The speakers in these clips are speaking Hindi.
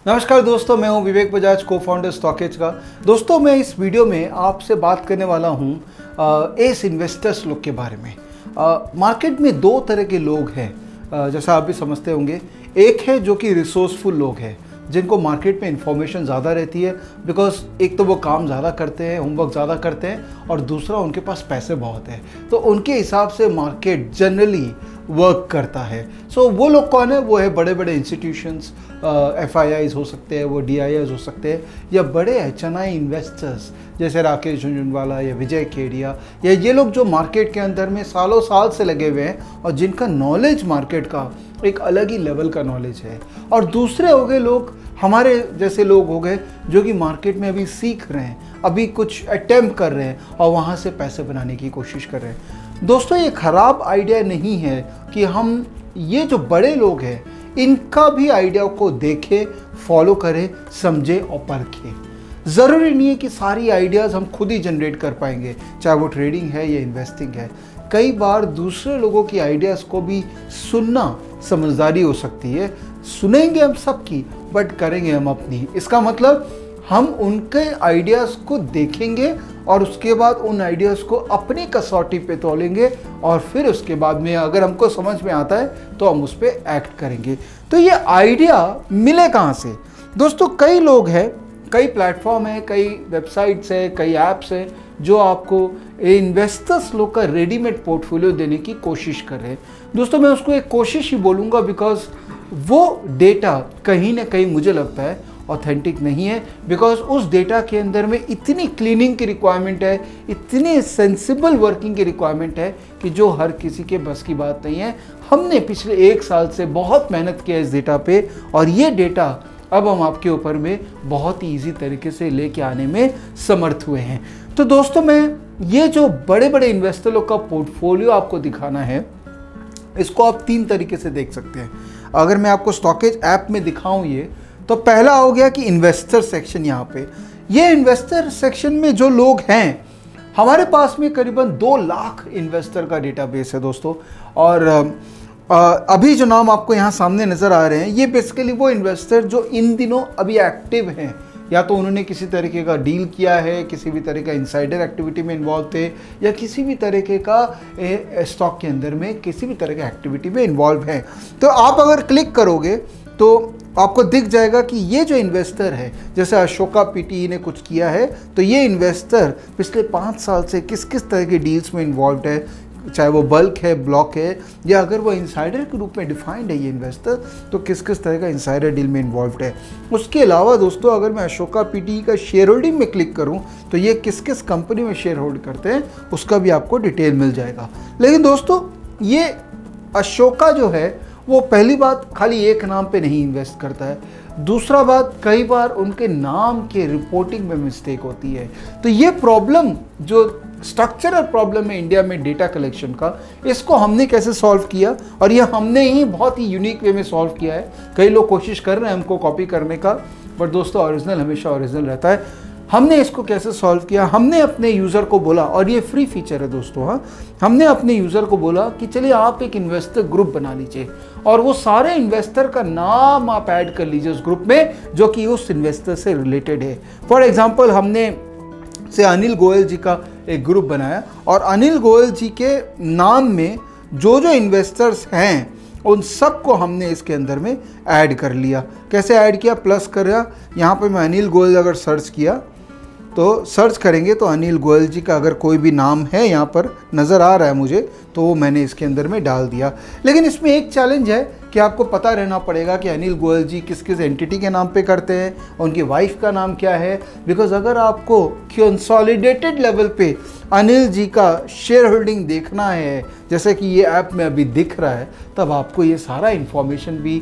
नमस्कार दोस्तों, मैं हूं विवेक बजाज, को फाउंडर स्टॉकेज का। दोस्तों, मैं इस वीडियो में आपसे बात करने वाला हूं एस इन्वेस्टर्स लोग के बारे में। मार्केट में दो तरह के लोग हैं, जैसा आप भी समझते होंगे। एक है जो कि रिसोर्सफुल लोग हैं, जिनको मार्केट में इंफॉर्मेशन ज़्यादा रहती है, बिकॉज एक तो वो काम ज़्यादा करते हैं, होमवर्क ज़्यादा करते हैं, और दूसरा उनके पास पैसे बहुत हैं, तो उनके हिसाब से मार्केट जनरली वर्क करता है। सो वो लोग कौन है? वो है बड़े बड़े इंस्टीट्यूशंस, FIIs हो सकते हैं, वो DIIs हो सकते हैं, या बड़े HNI इन्वेस्टर्स जैसे राकेश झुनझुनवाला या विजय केडिया, या ये लोग जो मार्केट के अंदर में सालों साल से लगे हुए हैं और जिनका नॉलेज मार्केट का एक अलग ही लेवल का नॉलेज है। और दूसरे हो गए लोग, हमारे जैसे लोग हो गए जो कि मार्केट में अभी सीख रहे हैं, अभी कुछ अटेम्प्ट कर रहे हैं और वहाँ से पैसे बनाने की कोशिश कर रहे हैं। दोस्तों, ये ख़राब आइडिया नहीं है कि हम ये जो बड़े लोग हैं इनका भी आइडिया को देखें, फॉलो करें, समझें और परखें। ज़रूरी नहीं है कि सारी आइडियाज़ हम खुद ही जनरेट कर पाएंगे, चाहे वो ट्रेडिंग है या इन्वेस्टिंग है। कई बार दूसरे लोगों की आइडियाज़ को भी सुनना समझदारी हो सकती है। सुनेंगे हम सबकी, बट करेंगे हम अपनी। इसका मतलब हम उनके आइडियाज़ को देखेंगे और उसके बाद उन आइडियाज़ को अपनी कसौटी पे तोलेंगे, और फिर उसके बाद में अगर हमको समझ में आता है तो हम उस पर एक्ट करेंगे। तो ये आइडिया मिले कहाँ से? दोस्तों, कई लोग हैं, कई प्लेटफॉर्म है, कई वेबसाइट्स है, कई ऐप्स है जो आपको इन्वेस्टर्स लोग का रेडीमेड पोर्टफोलियो देने की कोशिश कर रहे हैं। दोस्तों, मैं उसको एक कोशिश ही बोलूँगा, बिकॉज वो डेटा कहीं ना कहीं मुझे लगता है ऑथेंटिक नहीं है। बिकॉज उस डेटा के अंदर में इतनी क्लीनिंग की रिक्वायरमेंट है, इतनी सेंसिबल वर्किंग की रिक्वायरमेंट है कि जो हर किसी के बस की बात नहीं है। हमने पिछले 1 साल से बहुत मेहनत किया इस डेटा पे, और ये डेटा अब हम आपके ऊपर में बहुत ही ईजी तरीके से लेके आने में समर्थ हुए हैं। तो दोस्तों, मैं ये जो बड़े बड़े इन्वेस्टर लोग का पोर्टफोलियो आपको दिखाना है, इसको आप 3 तरीके से देख सकते हैं। अगर मैं आपको स्टॉकेज ऐप में दिखाऊं ये, तो पहला हो गया कि इन्वेस्टर सेक्शन। यहाँ पे ये इन्वेस्टर सेक्शन में जो लोग हैं, हमारे पास में करीबन 2 लाख इन्वेस्टर का डेटाबेस है दोस्तों। और अभी जो नाम आपको यहाँ सामने नज़र आ रहे हैं, ये बेसिकली वो इन्वेस्टर जो इन दिनों अभी एक्टिव हैं, या तो उन्होंने किसी तरीके का डील किया है, किसी भी तरह का इनसाइडर एक्टिविटी में इन्वॉल्व थे, या किसी भी तरीके का स्टॉक के अंदर में किसी भी तरह की एक्टिविटी में इन्वॉल्व है। तो आप अगर क्लिक करोगे तो आपको दिख जाएगा कि ये जो इन्वेस्टर है, जैसे अशोका PTE ने कुछ किया है, तो ये इन्वेस्टर पिछले 5 साल से किस किस तरह के डील्स में इन्वॉल्व है, चाहे वो बल्क है, ब्लॉक है, या अगर वो इंसाइडर के रूप में डिफाइंड है ये इन्वेस्टर, तो किस किस तरह का इंसाइडर डील में इन्वॉल्व है। उसके अलावा दोस्तों, अगर मैं अशोका PTE का शेयर होल्डिंग में क्लिक करूं, तो ये किस किस कंपनी में शेयर होल्ड करते हैं उसका भी आपको डिटेल मिल जाएगा। लेकिन दोस्तों, ये अशोका जो है वो पहली बात खाली एक नाम पे नहीं इन्वेस्ट करता है, दूसरा बात कई बार उनके नाम के रिपोर्टिंग में मिस्टेक होती है। तो ये प्रॉब्लम जो स्ट्रक्चरल प्रॉब्लम है इंडिया में डेटा कलेक्शन का, इसको हमने कैसे सॉल्व किया, और ये हमने ही बहुत ही यूनिक वे में सॉल्व किया है। कई लोग कोशिश कर रहे हैं हमको कॉपी करने का, बट दोस्तों ओरिजिनल हमेशा ओरिजिनल रहता है। हमने इसको कैसे सॉल्व किया? हमने अपने यूज़र को बोला, और ये फ्री फीचर है दोस्तों, हाँ, हमने अपने यूज़र को बोला कि चलिए आप एक इन्वेस्टर ग्रुप बना लीजिए, और वो सारे इन्वेस्टर का नाम आप ऐड कर लीजिए उस ग्रुप में जो कि उस इन्वेस्टर से रिलेटेड है। फॉर एग्जांपल, हमने से अनिल गोयल जी का एक ग्रुप बनाया, और अनिल गोयल जी के नाम में जो जो इन्वेस्टर्स हैं उन सबको हमने इसके अंदर में ऐड कर लिया। कैसे ऐड किया? प्लस कर दिया। यहाँ पर मैं अनिल गोयल अगर सर्च किया, तो सर्च करेंगे तो अनिल गोयल जी का अगर कोई भी नाम है यहाँ पर नज़र आ रहा है मुझे, तो वो मैंने इसके अंदर में डाल दिया। लेकिन इसमें एक चैलेंज है कि आपको पता रहना पड़ेगा कि अनिल गोयल जी किस किस एंटिटी के नाम पे करते हैं, उनकी वाइफ का नाम क्या है। बिकॉज अगर आपको कंसोलिडेटेड लेवल पे अनिल जी का शेयर होल्डिंग देखना है, जैसे कि ये ऐप में अभी दिख रहा है, तब आपको ये सारा इन्फॉर्मेशन भी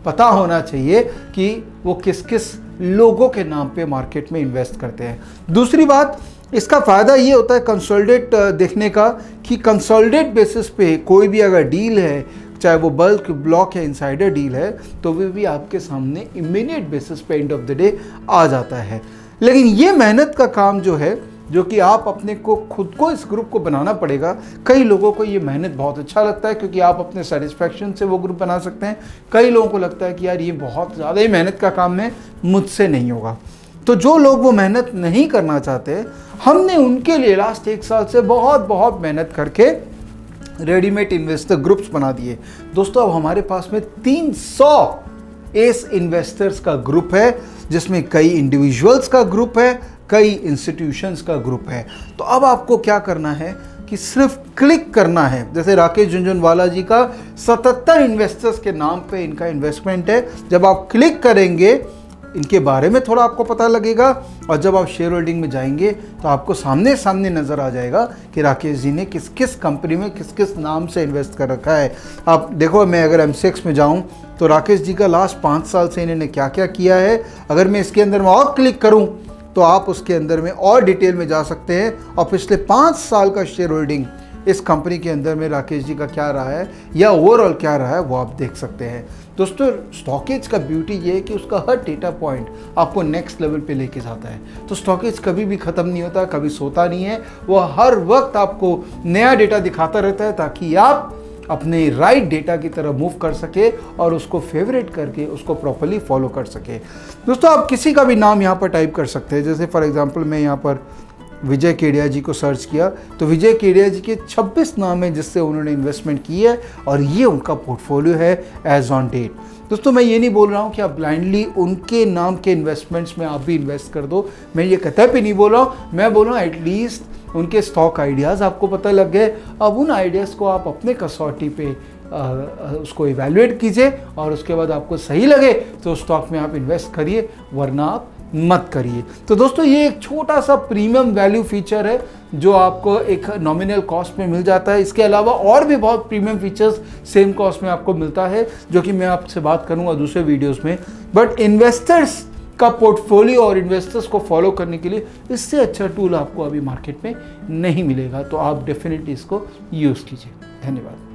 पता होना चाहिए कि वो किस किस लोगों के नाम पे मार्केट में इन्वेस्ट करते हैं। दूसरी बात, इसका फ़ायदा ये होता है कंसोलिडेट देखने का, कि कंसोलिडेट बेसिस पे कोई भी अगर डील है, चाहे वो बल्क, ब्लॉक या इंसाइडर डील है, तो वो भी आपके सामने इमीडिएट बेसिस पे एंड ऑफ द डे आ जाता है। लेकिन ये मेहनत का काम जो है जो कि आप अपने को खुद को इस ग्रुप को बनाना पड़ेगा। कई लोगों को ये मेहनत बहुत अच्छा लगता है क्योंकि आप अपने सेटिस्फैक्शन से वो ग्रुप बना सकते हैं। कई लोगों को लगता है कि यार ये बहुत ज़्यादा ही मेहनत का काम है, मुझसे नहीं होगा। तो जो लोग वो मेहनत नहीं करना चाहते, हमने उनके लिए लास्ट 1 साल से बहुत मेहनत करके रेडीमेड इन्वेस्टर ग्रुप्स बना दिए। दोस्तों अब हमारे पास में 300 एस इन्वेस्टर्स का ग्रुप है, जिसमें कई इंडिविजुअल्स का ग्रुप है, कई इंस्टीट्यूशंस का ग्रुप है। तो अब आपको क्या करना है कि सिर्फ क्लिक करना है। जैसे राकेश झुनझुनवाला जी का 77 इन्वेस्टर्स के नाम पे इनका इन्वेस्टमेंट है। जब आप क्लिक करेंगे इनके बारे में थोड़ा आपको पता लगेगा, और जब आप शेयर होल्डिंग में जाएंगे तो आपको सामने सामने नज़र आ जाएगा कि राकेश जी ने किस किस कंपनी में किस किस नाम से इन्वेस्ट कर रखा है। आप देखो, मैं अगर MCX में जाऊं तो राकेश जी का लास्ट 5 साल से इन्होंने क्या क्या किया है। अगर मैं इसके अंदर में और क्लिक करूं तो आप उसके अंदर में और डिटेल में जा सकते हैं और पिछले 5 साल का शेयर होल्डिंग इस कंपनी के अंदर में राकेश जी का क्या रहा है या ओवरऑल क्या रहा है वो आप देख सकते हैं। दोस्तों स्टॉकेज का ब्यूटी ये है कि उसका हर डेटा पॉइंट आपको नेक्स्ट लेवल पे लेके जाता है। तो स्टॉकेज कभी भी ख़त्म नहीं होता, कभी सोता नहीं है, वो हर वक्त आपको नया डेटा दिखाता रहता है ताकि आप अपने राइट डेटा की तरफ मूव कर सके और उसको फेवरेट करके उसको प्रॉपर्ली फॉलो कर सके। दोस्तों आप किसी का भी नाम यहाँ पर टाइप कर सकते हैं। जैसे फॉर एग्जांपल मैं यहाँ पर विजय केडिया जी को सर्च किया तो विजय केडिया जी के 26 नाम है जिससे उन्होंने इन्वेस्टमेंट की है और ये उनका पोर्टफोलियो है एज ऑन डेट। दोस्तों मैं ये नहीं बोल रहा हूँ कि आप ब्लाइंडली उनके नाम के इन्वेस्टमेंट्स में आप भी इन्वेस्ट कर दो, मैं ये कतई नहीं बोल रहा हूँ। मैं बोल रहा हूँ एटलीस्ट उनके स्टॉक आइडियाज़ आपको पता लग गए। अब उन आइडियाज़ को आप अपने कसौटी पे उसको इवैल्यूएट कीजिए और उसके बाद आपको सही लगे तो स्टॉक में आप इन्वेस्ट करिए, वरना आप मत करिए। तो दोस्तों ये एक छोटा सा प्रीमियम वैल्यू फीचर है जो आपको एक नॉमिनल कॉस्ट में मिल जाता है। इसके अलावा और भी बहुत प्रीमियम फीचर्स सेम कॉस्ट में आपको मिलता है जो कि मैं आपसे बात करूंगा दूसरे वीडियोस में। बट इन्वेस्टर्स का पोर्टफोलियो और इन्वेस्टर्स को फॉलो करने के लिए इससे अच्छा टूल आपको अभी मार्केट में नहीं मिलेगा, तो आप डेफिनेटली इसको यूज़ कीजिए। धन्यवाद।